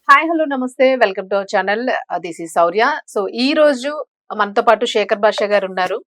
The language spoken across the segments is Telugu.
హాయ్ హలో నమస్తే welcome to our channel. This is Shaurya. So ఈ రోజు మనతో పాటు శేఖర్ భాష గారు ఉన్నారు.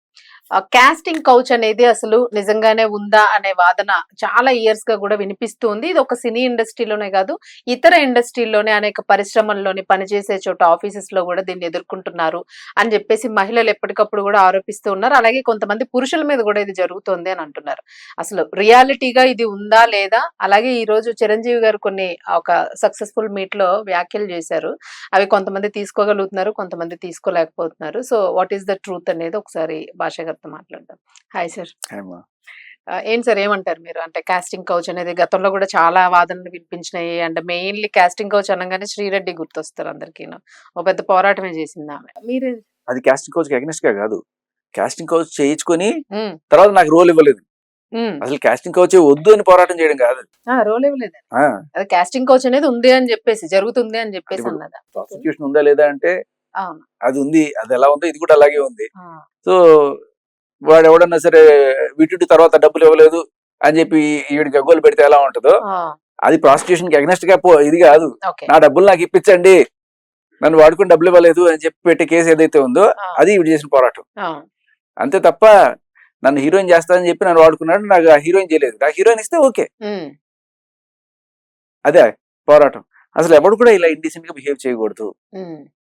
కాస్టింగ్ కౌచ్ అనేది అసలు నిజంగానే ఉందా అనే వాదన చాలా ఇయర్స్ గా కూడా వినిపిస్తుంది. ఇది ఒక సినీ ఇండస్ట్రీలోనే కాదు, ఇతర ఇండస్ట్రీలోనే అనేక పరిశ్రమల్లోని పనిచేసే చోట ఆఫీసెస్ లో కూడా దీన్ని ఎదుర్కొంటున్నారు అని చెప్పేసి మహిళలు ఎప్పటికప్పుడు కూడా ఆరోపిస్తూ ఉన్నారు. అలాగే కొంతమంది పురుషుల మీద కూడా ఇది జరుగుతోంది అని అంటున్నారు. అసలు రియాలిటీగా ఇది ఉందా లేదా? అలాగే ఈ రోజు చిరంజీవి గారు కొన్ని ఒక సక్సెస్ఫుల్ మీట్ లో వ్యాఖ్యలు చేశారు. అవి కొంతమంది తీసుకోగలుగుతున్నారు, కొంతమంది తీసుకోలేకపోతున్నారు. So what is the truth అనేది ఒకసారి భాష గారితో మాట్లాడదాం. Hi sir. ఏమో. ఏంటి సార్ ఏమంటారు మీరు? అంటే కాస్టింగ్ కౌచ్ అనేది గతంలో కూడా చాలా వాదనలు వినిపించినాయి. అంటే మెయిన్లీ కాస్టింగ్ కౌచ్ అనగానే శ్రీరెడ్డి గుర్తొస్తారు అందరికీ. ఒక పెద్ద పోరాటమే చేసింది ఆమె. మీరు అది కాస్టింగ్ కోచ్ అగెనిస్ట్ గా కాదు, కాస్టింగ్ కోచ్ చేయించుకొని తర్వాత నాకు రోల్ ఇవ్వలేదు. అసలు కాస్టింగ్ కోచ్ వద్దు అని పోరాటం చేయడం కాదు, రోల్ ఇవ్వలేదు. అది కాస్టింగ్ కౌచ్ అనేది ఉంది అని చెప్పేసి, జరుగుతుంది అని చెప్పేసి అన్నదా. ప్రాసిక్యూషన్ ఉందా లేదా అంటే అవును, అది ఉంది. అది ఎలా ఉందో ఇది కూడా అలాగే ఉంది. సో వాడు ఎవడన్నా సరే వీటి తర్వాత డబ్బులు ఇవ్వలేదు అని చెప్పి ఈవిడికి గగ్గోలు పెడితే ఎలా ఉంటుందో, అది ప్రాసిక్యూషన్ కి అగెనిస్ట్ గా ఇది కాదు. నా డబ్బులు నాకు ఇప్పించండి, నన్ను వాడుకుని డబ్బులు ఇవ్వలేదు అని చెప్పి పెట్టే కేసు ఏదైతే ఉందో అది ఈవిడ చేసిన పోరాటం. అంతే తప్ప నన్ను హీరోయిన్ చేస్తానని చెప్పి నన్ను వాడుకున్నాడు, నాకు ఆ హీరోయిన్ చేయలేదు, నాకు హీరోయిన్ ఇస్తే ఓకే. అదే పోరాటం. అసలు ఎవడు కూడా ఇలా ఇండిసెంట్ గా బిహేవ్ చేయకూడదు.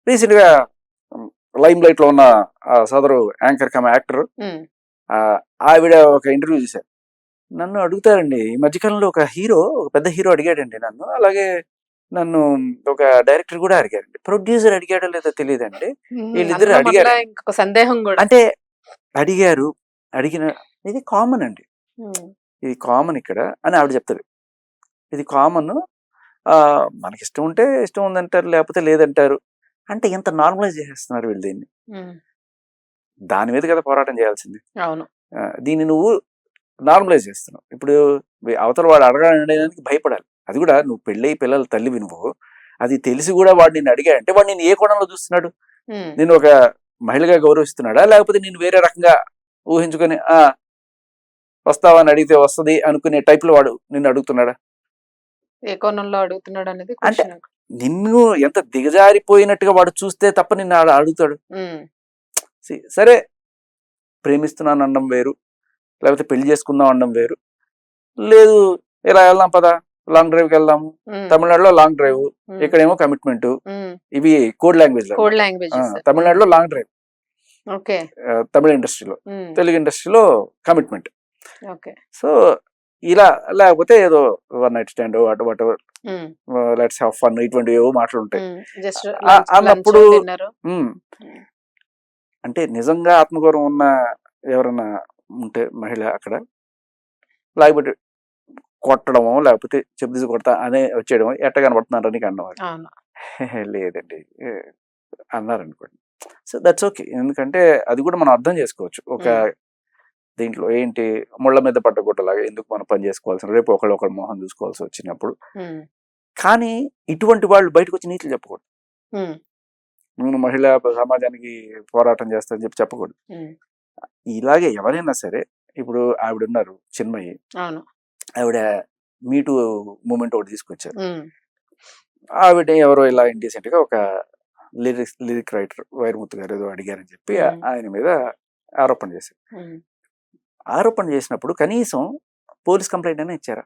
రీసెంట్ గా లైమ్ లైట్ లో ఉన్న సదరు యాంకర్ కమ్ యాక్టర్ ఆవిడ ఒక ఇంటర్వ్యూ చేశారు. నన్ను అడుగుతారండి, ఈ మధ్యకాలంలో ఒక పెద్ద హీరో అడిగాడండి నన్ను, అలాగే నన్ను ఒక డైరెక్టర్ కూడా అడిగారండి, ప్రొడ్యూసర్ అడిగాడో లేదో తెలియదండి, వీళ్ళిద్దరు అడిగారు. సందేహం కూడా అంటే అడిగారు, అడిగిన ఇది కామన్ అండి, ఇది కామన్ ఇక్కడ అని ఆవిడ చెప్తుంది. ఇది కామన్, మనకి ఇష్టం ఉంటే ఇష్టం ఉందంటారు, లేకపోతే లేదంటారు. అంటే ఎంత నార్మలైజ్ చేసేస్తున్నారు వీళ్ళు దీన్ని. దాని మీద కదా పోరాటం చేయాల్సింది. అవును, దీన్ని నువ్వు నార్మలైజ్ చేస్తున్నావు. ఇప్పుడు అవతల వాడు అడగడానికి భయపడాలి. అది కూడా నువ్వు పెళ్ళి పిల్లల తల్లివి, నువ్వు అది తెలిసి కూడా వాడు నిన్ను అడిగాడంటే వాడు నేను ఏ కోణంలో చూస్తున్నాడు? నేను ఒక మహిళగా గౌరవిస్తున్నాడా, లేకపోతే నేను వేరే రకంగా ఊహించుకొని వస్తావా అని అడిగితే వస్తుంది అనుకునే టైప్ లో వాడు నిన్ను అడుగుతున్నాడా? ఏ కోణంలో అడుగుతున్నాడు అనేది అంటే నిన్ను ఎంత దిగజారిపోయినట్టుగా వాడు చూస్తే తప్ప నిన్ను అడుగుతాడు. సరే, ప్రేమిస్తున్నాను అనడం వేరు, లేకపోతే పెళ్లి చేసుకుందాం అనడం వేరు. లేదు ఇలా వెళ్దాం పదా లాంగ్ డ్రైవ్ కి వెళ్దాము, తమిళనాడులో లాంగ్ డ్రైవ్, ఇక్కడేమో కమిట్మెంట్. ఇవి కోడ్ లాంగ్వేజ్. తమిళనాడులో లాంగ్ డ్రైవ్ తమిళ ఇండస్ట్రీలో, తెలుగు ఇండస్ట్రీలో కమిట్మెంట్. సో ఇలా, లేకపోతే ఏదో one night stand what ever, let's have fun, ఇటువంటి ఏవో మాటలు ఉంటాయి అన్నప్పుడు. అంటే నిజంగా ఆత్మగౌరవం ఉన్న ఎవరన్నా ఉంటే మహిళ అక్కడ, లేకపోతే కొట్టడమో లేకపోతే చెప్పుదీసి కొడతా అనే వచ్చేయడమో, ఎట్ట కనబడుతున్నారు నీకు అన్నవారు లేదండి అన్నారనుకోండి. సో దట్స్ ఓకే, ఎందుకంటే అది కూడా మనం అర్థం చేసుకోవచ్చు. ఒక దీంట్లో ఏంటి, ముళ్ళ మీద పడ్డ గుట్టలాగా ఎందుకు మనం పని చేసుకోవాల్సిన, రేపు ఒకళ్ళు మోహన్ చూసుకోవాల్సి వచ్చినప్పుడు. కానీ ఇటువంటి వాళ్ళు బయటకు వచ్చి నీతులు చెప్పకూడదు. నేను మహిళా సమాజానికి పోరాటం చేస్తా అని చెప్పకూడదు. ఇలాగే ఎవరైనా సరే, ఇప్పుడు ఆవిడ ఉన్నారు చిన్మయి, ఆవిడ మీటూ మూమెంట్ ఒకటి తీసుకొచ్చారు. ఆవిడ ఎవరో ఇలా ఇండిసెంట్ గా ఒక లిరిక్ రైటర్ వైరముత్తు గారు ఏదో అడిగారని చెప్పి ఆయన మీద ఆరోపణ చేశారు. ఆరోపణ చేసినప్పుడు కనీసం పోలీస్ కంప్లైంట్ అయినా ఇచ్చారా?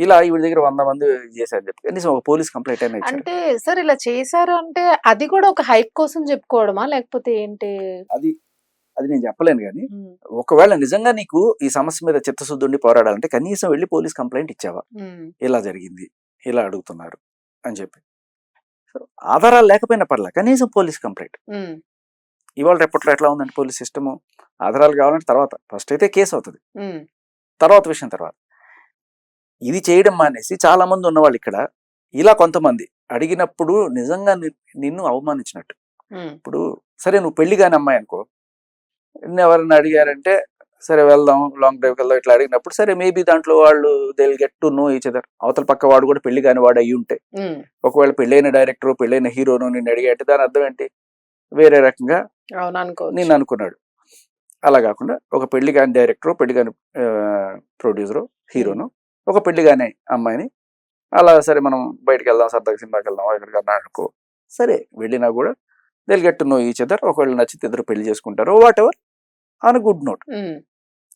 ఇలా ఈవిడ దగ్గర 100 మంది చేశారు చెప్పి కనీసం ఒక పోలీస్ కంప్లైంట్ అయినా ఇచ్చారు. అంటే సార్ ఇలా చేశారు అంటే అది కూడా ఒక హైప్ కోసం చెప్పుకోవడమా, లేకపోతే ఏంటి? అది నేను చెప్పలేను. కానీ ఒకవేళ నిజంగా నీకు ఈ సమస్య మీద చిత్తశుద్ధి ఉండి పోరాడాలంటే కనీసం వెళ్ళి పోలీస్ కంప్లైంట్ ఇచ్చావా, ఇలా జరిగింది, ఇలా అడుగుతున్నారు అని చెప్పి. ఆధారాలు లేకపోయినా పర్లా, కనీసం పోలీస్ కంప్లైంట్. ఇవాళ రేపట్లో ఎట్లా ఉందంటే పోలీస్ సిస్టము, ఆధారాలు కావాలంటే తర్వాత, ఫస్ట్ అయితే కేసు అవుతుంది, తర్వాత విషయం తర్వాత. ఇది చేయడం మానేసి చాలా మంది ఉన్నవాళ్ళు ఇక్కడ ఇలా కొంతమంది అడిగినప్పుడు నిజంగా నిన్ను అవమానించినట్టు. ఇప్పుడు సరే నువ్వు పెళ్లి కాని అమ్మాయి అనుకో, ఎవరైనా అడిగారంటే సరే వెళ్దాం లాంగ్ డ్రైవ్కి వెళ్దాం ఇట్లా అడిగినప్పుడు సరే మేబీ దాంట్లో వాళ్ళు they will get to know each other. అవతల పక్క వాడు కూడా పెళ్లి కాని వాడు అయ్యి ఉంటే, ఒకవేళ పెళ్ళైన డైరెక్టర్ పెళ్ళైన హీరోను నిన్ను అడిగాయంటే దాని అర్థం ఏంటి, వేరే రకంగా నేను అనుకున్నాడు. అలా కాకుండా ఒక పెళ్లి కాని డైరెక్టర్, పెళ్లి కాని ప్రొడ్యూసరు, హీరోను, ఒక పెళ్లి కాని అమ్మాయిని అలా సరే మనం బయటకు వెళ్దాం, సరదాగా సినిమాకి వెళ్దాం ఎక్కడికన్నా అనుకో, సరే వెళ్ళినా కూడా they'll get to know each other. ఒకవేళ నచ్చితే ఇద్దరు పెళ్లి చేసుకుంటారు, what ever, on good note.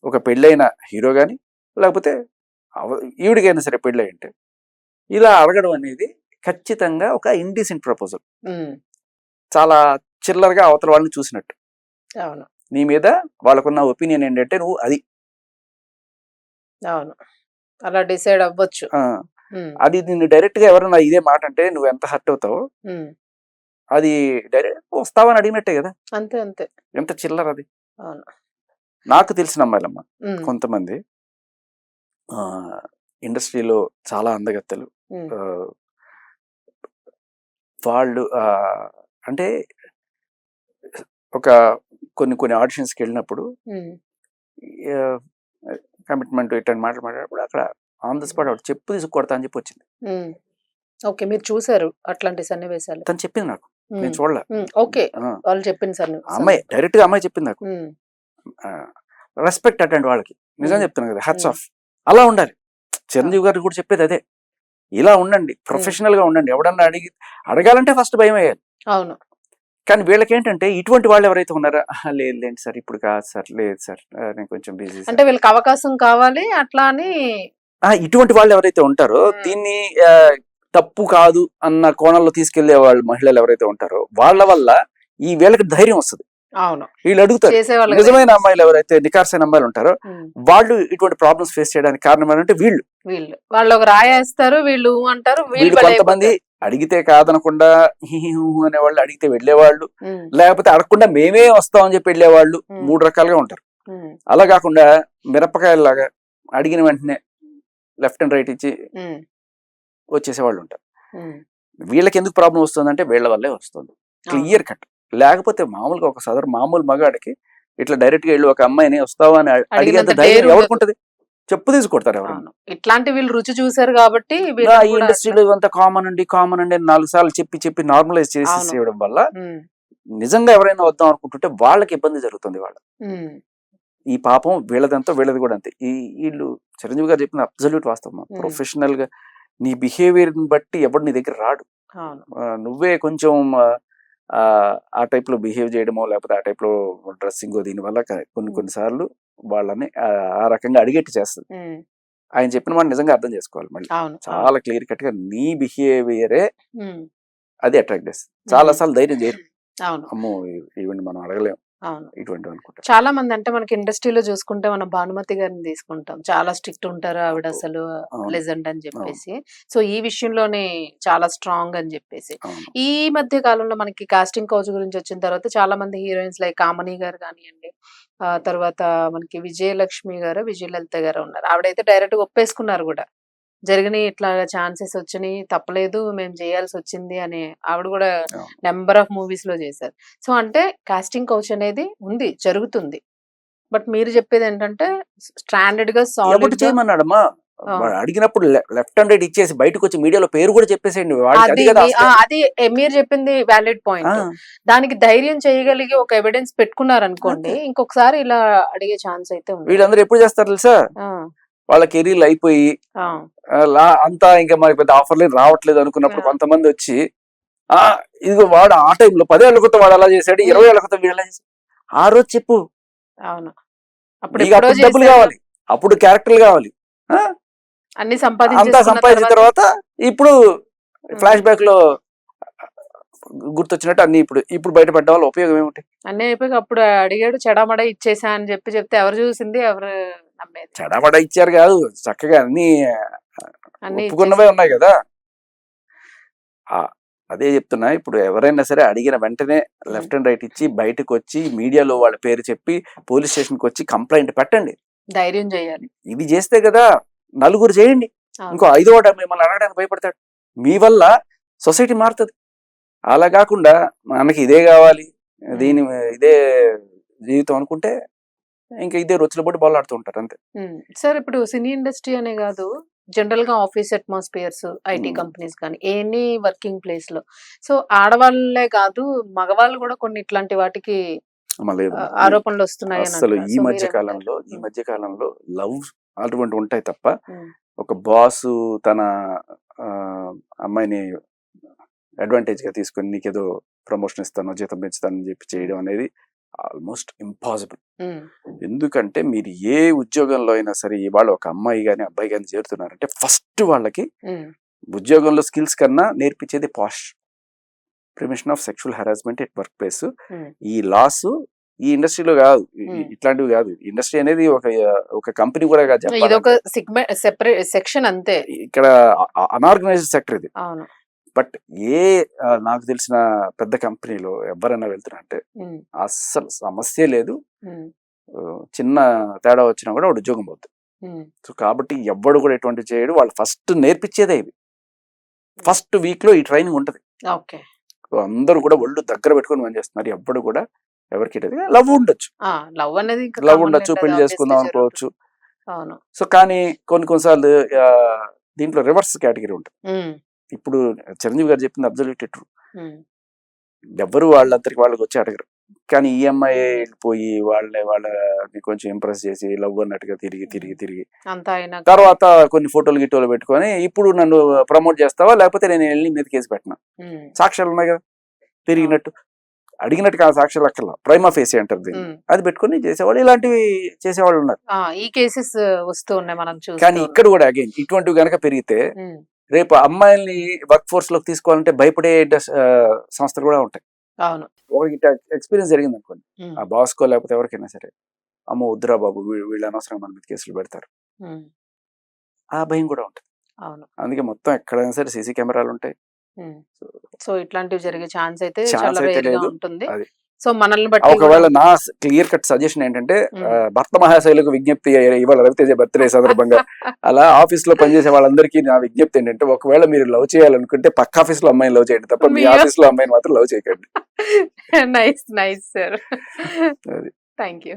ఒక పెళ్ళైన హీరో కానీ లేకపోతే ఈవిడికైనా సరే పెళ్ళి అంటే ఇలా అడగడం అనేది ఖచ్చితంగా ఒక ఇండీసెంట్ ప్రపోజల్. చాలా చిల్లరగా అవతల వాళ్ళని చూసినట్టు. అవును, నీ మీద వాళ్ళకున్న ఒపీనియన్ ఏంటంటే నువ్వు అది అవును, అలా డిసైడ్ అవ్వచ్చు. అది నిన్ను డైరెక్ట్ గా ఎవరన్నా ఇదే మాట అంటే నువ్వు ఎంత హర్ట్ అవుతావో, అది డైరెక్ట్ వస్తావని అడిగినట్టే కదా. అంతే అంతే, ఎంత చిల్లర అది. అవును, నాకు తెలిసిన అమ్మాయిలమ్మ కొంతమంది ఇండస్ట్రీలో చాలా అందగత్తెలు, వాళ్ళు అంటే ఒక కొన్ని ఆడిషన్స్కి వెళ్ళినప్పుడు కమిట్మెంట్ ఇట్లాంటి మాటలు మాట్లాడినప్పుడు అక్కడ ఆన్ ద స్పాట్ ఆవిడ చెప్పు తీసుకు కొడతా అని చెప్పి వచ్చింది. ఓకే, మీరు చూసారు అట్లాంటి సన్నివేశాలు? తను చెప్పింది నాకు, నేను చూడలే. ఓకే, వాళ్ళు చెప్పింది అమ్మాయి డైరెక్ట్ గా అమ్మాయి చెప్పింది నాకు. రెస్పెక్ట్ అటెండ్ వాళ్ళకి, నిజం చెప్తున్నాను కదా, హ్యాట్స్ ఆఫ్. అలా ఉండాలి. చిరంజీవి గారు కూడా చెప్పేది అదే, ఇలా ఉండండి, ప్రొఫెషనల్ గా ఉండండి. ఎవడన్నా అడగాలంటే ఫస్ట్ భయం వేయాలి. అవును, కానీ వీళ్ళకి ఏంటంటే ఇటువంటి వాళ్ళు ఎవరైతే ఉన్నారో, లేదులేండి సార్ ఇప్పుడు కాదు సార్, లేదు సార్ నేను కొంచెం బిజీ, అంటే వీళ్ళకి అవకాశం కావాలి అట్లా అని. ఇటువంటి వాళ్ళు ఎవరైతే ఉంటారో దీన్ని తప్పు కాదు అన్న కోణంలో తీసుకెళ్లే వాళ్ళు మహిళలు ఎవరైతే ఉంటారో వాళ్ళ వల్ల ఈ వీళ్ళకి ధైర్యం వస్తుంది. అవును, వీళ్ళు అడుగుతారు. నిజమైన అమ్మాయిలు ఎవరైతే నికార్సైన అమ్మాయిలు ఉంటారో వాళ్ళు ఇటువంటి ప్రాబ్లమ్స్ ఫేస్ చేయడానికి కారణం ఏంటంటే వాళ్ళు ఒక రాయేస్తారు, వీళ్ళు అంటారు. వీళ్ళు కొంతమంది అడిగితే కాదనకుండా అనే వాళ్ళు, అడిగితే వెళ్లేవాళ్ళు, లేకపోతే అడగకుండా మేమే వస్తాం అని చెప్పి వెళ్లేవాళ్ళు, 3 రకాలుగా ఉంటారు. అలా కాకుండా మిరపకాయలాగా అడిగిన వెంటనే లెఫ్ట్ అండ్ రైట్ ఇచ్చి వచ్చేసేవాళ్ళు ఉంటారు. వీళ్ళకి ఎందుకు ప్రాబ్లం వస్తుందంటే వీళ్ళ వల్లే వస్తుంది, క్లియర్ కట్. లేకపోతే మామూలుగా ఒక మామూలు మగాడికి ఇట్లా డైరెక్ట్ గా వెళ్ళి ఒక అమ్మాయిని వస్తావా అని అడిగేంత ధైర్యం ఎవరికి ఉంటుంది? చెప్పు తీసుకొడతారు ఎవరైనా. ఇట్లాంటి వీళ్ళు రుచి చూసారు కాబట్టి ఈ ఇండస్ట్రీలో ఇదంతా కామన్ అండి 4 సార్లు చెప్పి నార్మలైజ్ చేసేయడం వల్ల నిజంగా ఎవరైనా వద్దాం అనుకుంటుంటే వాళ్ళకి ఇబ్బంది జరుగుతుంది. ఈ పాపం వీళ్ళదంతా వీళ్ళది కూడా అంతే. వీళ్ళు చిరంజీవి గారు చెప్పిన అబ్సల్యూట్ వాస్తవం. ప్రొఫెషనల్ గా నీ బిహేవియర్ ని బట్టి ఎవడు నీ దగ్గర రాడు. నువ్వే కొంచెం ఆ టైప్ లో బిహేవ్ చేయడమో లేకపోతే ఆ టైప్ లో డ్రెస్సింగ్ దీనివల్ల కొన్నిసార్లు వాళ్ళని ఆ రకంగా అడిగేట్టు చేస్తుంది. ఆయన చెప్పిన మాట నిజంగా అర్థం చేసుకోవాలి. మళ్ళీ చాలా క్లియర్ కట్ గా నీ బిహేవియరే అది అట్రాక్ట్ చేస్తుంది. చాలా సార్లు ధైర్యం చేయరు. అమ్మో ఈవెంట్ మనం అడగలేము ఇటువంటి అనుకుంటా. చాలా మంది అంటే మనకి ఇండస్ట్రీలో చూసుకుంటే మనం భానుమతి గారిని తీసుకుంటాం, చాలా స్ట్రిక్ట్ ఉంటారు ఆవిడ, అసలు లెజెండ్ అని చెప్పేసి. సో ఈ విషయంలోనే చాలా స్ట్రాంగ్ అని చెప్పేసి. ఈ మధ్య కాలంలో మనకి కాస్టింగ్ కౌచ్ గురించి వచ్చిన తర్వాత చాలా మంది హీరోయిన్స్ లైక్ కామని గారు కానివ్వండి, తర్వాత మనకి విజయలక్ష్మి గారు, విజయలలిత గారు ఉన్నారు. ఆవిడైతే డైరెక్ట్ గా ఒప్పేసుకున్నారు కూడా, జరిగినాయి ఇట్లా ఛాన్సెస్ వచ్చినాయి, తప్పలేదు, మేము చేయాల్సి వచ్చింది అని ఆవిడ కూడా నెంబర్ ఆఫ్ మూవీస్ లో చేశారు. సో అంటే కాస్టింగ్ కౌచ్ అనేది ఉంది, జరుగుతుంది. బట్ మీరు చెప్పేది ఏంటంటే స్టాండర్డ్ గా సాలిడ్ చేయమన్నాడమ్మా. అడిగినప్పుడు లెఫ్ట్ అండ్ రైట్ ఇచ్చేసి బయటకు వచ్చి మీడియాలో పేరు కూడా చెప్పేసేయండి. అది మీరు చెప్పింది వ్యాలిడ్ పాయింట్. దానికి ధైర్యం చేయగలిగి ఒక ఎవిడెన్స్ పెట్టుకున్నారు అనుకోండి, ఇంకొకసారి ఇలా అడిగే ఛాన్స్ అయితే ఉంది. వీళ్ళందరూ ఎప్పుడు చేస్తారు తెలుసా? వాళ్ళ కెరీర్లు అయిపోయి అంతా ఇంకా మనకి పెద్ద ఆఫర్లు రావట్లేదు అనుకున్నప్పుడు కొంతమంది వచ్చి ఇదిగో వాడు ఆ టైంలో 10 ఏళ్ల క్రితం వాడు అలా చేశాడు, 20 ఏళ్ల క్రితం వీడు అలా చేశాడు, ఆ రోజు చెప్పు. అప్పుడు డబ్బులు కావాలి, అప్పుడు క్యారెక్టర్లు కావాలి, అంతా సంపాదించిన తర్వాత ఇప్పుడు ఫ్లాష్ బ్యాక్ లో గుర్తొచ్చినట్టు అన్ని ఇప్పుడు బయటపడ్డ వాళ్ళ ఉపయోగం ఏమిటి? అన్నీ అయిపోయి అప్పుడు అడిగాడు చెడామడ ఇచ్చేసా అని చెప్తే ఎవరు చూసింది, ఎవరు నమ్మేది? చెడామడ ఇచ్చారు కాదు, చక్కగా అన్ని ఒప్పుకున్నవే ఉన్నాయి కదా. అదే చెప్తున్నా, ఇప్పుడు ఎవరైనా సరే అడిగిన వెంటనే లెఫ్ట్ అండ్ రైట్ ఇచ్చి బయటకు వచ్చి మీడియాలో వాళ్ళ పేరు చెప్పి పోలీస్ స్టేషన్ కి వచ్చి కంప్లైంట్ పెట్టండి, ధైర్యం చేయాలి. ఇది చేస్తే కదా నలుగురు చేయండి, ఇంకో 5వ మిమ్మల్ని అడగడానికి భయపడతాడు. మీ వల్ల సొసైటీ మారుతుంది. అలా కాకుండా మనకి ఇదే కావాలి, ఇదే జీవితం అనుకుంటే ఇంకా ఇదే రొచ్చుల పడి బాలాడుతూ ఉంటారు అంతే. సార్ ఇప్పుడు సినీ ఇండస్ట్రీ అనే కాదు, జనరల్ గా ఆఫీస్ అట్మాస్ఫియర్స్, ఐటీ కంపెనీస్ కానీ ఎనీ వర్కింగ్ ప్లేస్ లో, సో ఆడవాళ్ళే కాదు మగవాళ్ళు కూడా కొన్ని ఇట్లాంటి వాటికి ఆరోపణలు వస్తున్నాయి. అసలు ఈ మధ్య కాలంలో లవ్ అటువంటి ఉంటాయి తప్ప ఒక బాస్ తన అమ్మాయిని అడ్వాంటేజ్ గా తీసుకొని నీకేదో ప్రమోషన్ ఇస్తాను, జీతం పెంచుతాను అని చెప్పి చేయడం అనేది ఆల్మోస్ట్ ఇంపాసిబుల్. ఎందుకంటే మీరు ఏ ఉద్యోగంలో అయినా సరే ఇవాళ ఒక అమ్మాయి కానీ అబ్బాయి కానీ చేరుతున్నారంటే ఫస్ట్ వాళ్ళకి ఉద్యోగంలో స్కిల్స్ కన్నా నేర్పించేది POSH, prevention of sexual harassment at work place. ఈ లాస్ ఈ ఇండస్ట్రీలో కాదు, ఇట్లాంటివి కాదు. ఇండస్ట్రీ అనేది ఒక కంపెనీ కూడా కాదు, ఇది ఒక సెపరేట్ సెక్షన్ అంతే. ఇక్కడ అనార్గనైజ్డ్ సెక్టర్ ఇది. అవును. బట్ నాకు తెలిసిన పెద్ద కంపెనీలో ఎవరైనా వెళ్తున్నారంటే అస్సలు సమస్య లేదు. చిన్న తేడా వచ్చినా కూడా వాడు ఉద్యోగం పోతుంది. సో కాబట్టి ఎవడు కూడా ఎటువంటి చేయడు. వాళ్ళు ఫస్ట్ నేర్పించేదే ఇవి. ఫస్ట్ వీక్ లో ఈ ట్రైనింగ్ ఉంటది. అందరూ కూడా ఒళ్ళు దగ్గర పెట్టుకొని పని చేస్తున్నారు. ఎవడు కూడా ఎవరికి లవ్ ఉండొచ్చు, లవ్ ఉండొచ్చు, పెళ్లి చేసుకుందాం అనుకోవచ్చు. సో కానీ కొన్నిసార్లు దీంట్లో రివర్స్ కేటగిరీ ఉంటుంది. ఇప్పుడు చిరంజీవి గారు చెప్పింది అబ్జల్యూట్లీ ట్రూ. ఎవరు వాళ్ళందరికి వాళ్ళకి వచ్చి అడగరు. కానీ ఈఎంఐ వెళ్ళిపోయి వాళ్ళని కొంచెం ఇంప్రెస్ చేసి లవ్ అన్నట్టుగా తిరిగి తర్వాత కొన్ని ఫోటోలు గిట్టోలు పెట్టుకొని ఇప్పుడు నన్ను ప్రమోట్ చేస్తావా లేకపోతే నేను వెళ్ళి మీద కేసు పెట్టినా, సాక్ష్యాలు ఉన్నాయి కదా తిరిగినట్టు, అడిగినట్టు కాదు సాక్ష్యాలు అక్కర్లా, ప్రైమా ఫేసి అంటారు దీన్ని, అది పెట్టుకుని చేసేవాళ్ళు, ఇలాంటివి చేసేవాళ్ళు ఉన్నారు. ఈ కేసెస్ వస్తూ ఉన్నాయి మనం చూస్తాం. కానీ ఇక్కడ కూడా అగైన్ ఇటువంటివి కనుక పెరిగితే రేపు అమ్మాయిల్ని వర్క్ ఫోర్స్ లోకి తీసుకోవాలంటే భయపడే సంస్థలు కూడా ఉంటాయి. అవును. ఒకటి ఎక్స్పీరియన్స్ జరిగింది అనుకోండి, ఆ బాస్కో లేకపోతే ఎవరికైనా సరే, అమ్మో వద్దురా బాబు వీళ్ళు అనవసరంగా మన మీద కేసులు పెడతారు, ఆ భయం కూడా ఉంటుంది. అవును. అందుకే మొత్తం ఎక్కడైనా సరే సీసీ కెమెరాలు ఉంటాయి. సో ఇట్లాంటివి జరిగే ఛాన్స్ అయితే ఛాన్స్ అయితే లేదు. ఉంటుంది. అది సో మనల్ని బట్టి ఒకవేళ నా క్లియర్ కట్ సజెషన్ ఏంటంటే భర్త మహాశైలకు విజ్ఞప్తి, ఇవాళ రవితేజ బర్త్డే సందర్భంగా అలా ఆఫీస్ లో పనిచేసే వాళ్ళందరికీ నా విజ్ఞప్తి ఏంటంటే ఒకవేళ మీరు లవ్ చేయాలనుకుంటే పక్క ఆఫీస్ లో అమ్మాయిని లవ్ చేయండి తప్ప మీ ఆఫీస్ లో అమ్మాయిని మాత్రం లవ్ చేయకండి. Nice sir, thank you.